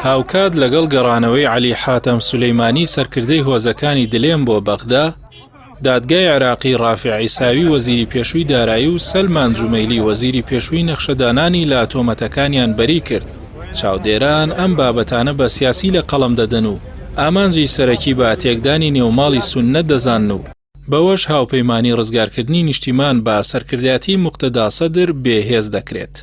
هاوکات لەگەڵ گەڕانەوەی عەلی حاتەم سولەیمانی سەرکردەی هۆزەکانی دلێن بۆ بەغدا، دادگای عێراقی ڕافع عیساوی وەزیری پێشووی دارایی و سەلمان جومەیلی وەزیری پێشووی نەخشەدانانی لە تۆمەتەکانیان بەری کرد. چاودێران ئەم بابەتانە بە سیاسی لە قەڵەم دەدەن و ئامانجی سەرەکی بە تێکدانی نێوماڵی سوننەت دەزانن و بەوەش هاوپەیمانی ڕزگارکردنی نیشتیمان بە سەرکردایەتی موقتەدا سەدر بێهێز دەکرێت.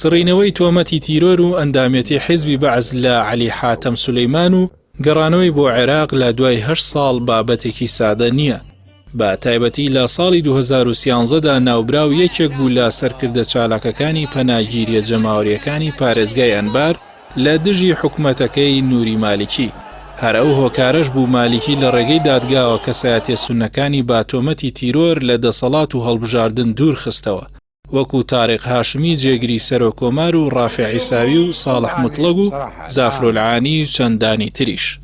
سڕینەوەی تۆمەتی تیرۆر و ئەندامێتی حیزبی بەعز لە عەلی حاتەم سولەیمان و گەڕانەوەی بۆ عێراق لە دوای 8 ساڵ بابەتێکی سادە نییە. بە تایبەتی لە ساڵی 2013دا ناوبراو یەکێک بوو لە سەرکردە چالاکەکانی پەناگیریە جەماوەریەکانی پارێزگای ئەنبار لە دژی حکومەتەکەی نووری مالیکی. هەر ئەو هۆکارەش بوو مالیکی لە ڕێگەی دادگاوە کەسایەتیە سوننەکانی با تۆمەتی تیرۆر لە دەسەڵات و هەڵبژاردن دوور خستەوە، وەکو تاریق هاشمی جێگری سەرۆکۆمار و ڕافع عیساوی و ساڵح مطلق و زافرۆلعانی و چەندانی تریش.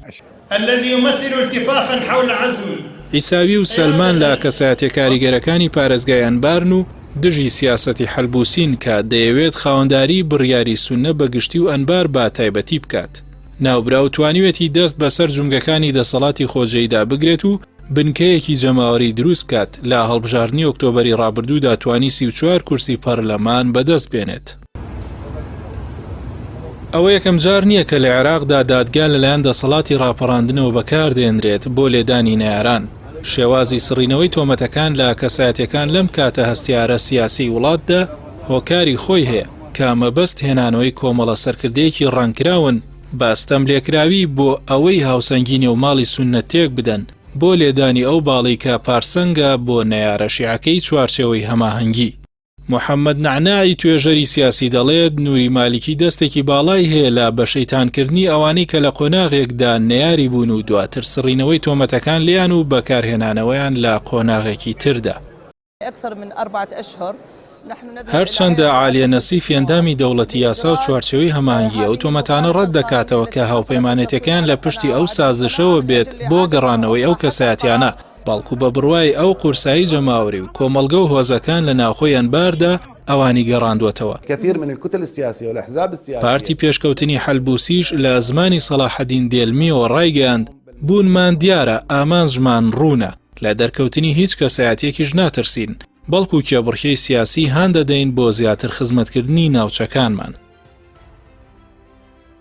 الذي يمثل اتفاقا حول عزم عیساوی و سەلمان لە کەسایەتیە کاریگەرەکانی پارێزگای ئەنبارن و دژی سیاسەتی حەلبوسین کە دەیەوێت خاوەنداری بڕیاری سوننە بەگشتی و ئەنبار با تایبەتی بکات. ناوبراو توانیوێتی دەست بەسەر جونگەکانی دەسەڵاتی خۆجێیدا بگرێت و بنکەیەکی جەماوەری دروست بکات. لە هەڵبژاردننی ئۆکتۆبەری ڕابردوودا توانی 34 کورسی پەرلەمان بەدەست بێنێت. ئەوە یەکەم جار نییە کە لە عێراقدا دادگا لەلایەن دەسەڵاتی ڕاپەڕاندنەوە بەکاردێنرێت بۆ لێدانی نەیاران. شێوازی سڕینەوەی تۆمەتەکان لە کەسایەتیەکان لەم کاتە هەستیارە سیاسی وڵاتدا هۆکاری خۆی هەیە کە مەبەست هێنانەوەی کۆمەڵە سەرکردەیەکی ڕەنگراون باستەم لێکراوی بۆ ئەوەی هاوسەنگی نێوماڵی سوننەت تێک بدەن بۆ لێدانی ئەو باڵی کە پارسەنگە بۆ نەیارە شیعەکەی چوارچێوەی هەماهەنگی. محەممەد نعنایی توێژەری سیاسی دەڵێت نووری مالیکی دەستێکی باڵای هەیە لە بەشەیتانکردنی ئەوانەی کە لە قۆناغێکدا نەیاری بوون و دواتر سڕینەوەی تۆمەتەکان لیان و بەکارهێنانەوەیان لە قۆناغێکی تردا. هەرچەندە عالیە نەسیف ئەندامی دەوڵەتی یاسا و چوارچێوەی هەماهەنگیە و تۆمەتانە ڕەت دەکاتەوە کە هاوپەیمانێتەکان لە پشتی ئەو سازشەوە بێت بۆ گەڕانەوەی ئەو کەسایەتیانە، بەڵکو بە بڕوای ئەو قورسایی جەماوەری و کۆمەڵگە و هۆزەکان لە ناوخۆی ئەنباردا ئەوانی گەڕاندوەتەوە. پارتی پێشکەوتنی حەلبوسیش لە زمانی سەلاحەدین دێلمیەوە ڕایگەیاند بوونمان دیارە ئامانجمان ڕوونە، لە دەرکەوتنی هیچ کەسایەتێکیش ناترسین، بەڵکو کێبڕکەی سیاسی هان دەدەین بۆ زیاتر خزمەتکردنی ناوچەکانمان.